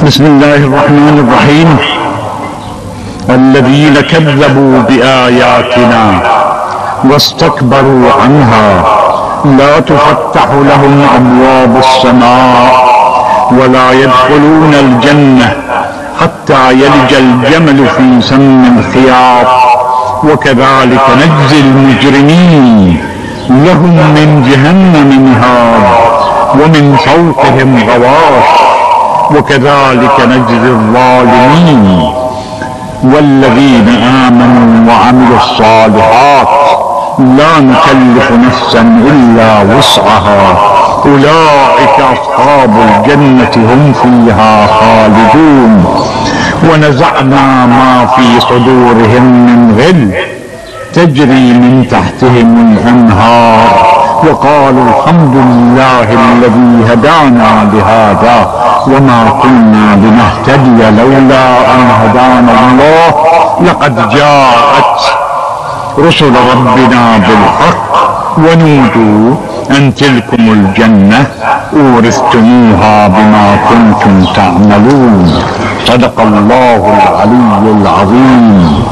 بسم الله الرحمن الرحيم. الذين كذبوا بآياتنا واستكبروا عنها لا تفتح لهم أبواب السماء ولا يدخلون الجنة حتى يلج الجمل في سم الخياط وكذلك نجزي المجرمين لهم من جهنم مهاد ومن فوقهم غواش وكذلك نجزي الظالمين. والذين آمنوا وعملوا الصالحات لا نكلف نفسا إلا وسعها أولئك أصحاب الجنة هم فيها خالدون. ونزعنا ما في صدورهم من غل تجري من تحتهم الأنهار وقالوا الحمد لله الذي هدانا لهذا وما كنا لنهتدي لولا أن هدانا الله لقد جاءت رسل ربنا بالحق ونودوا أن تلكم الجنة أورثتموها بما كنتم تعملون. صدق الله العلي العظيم.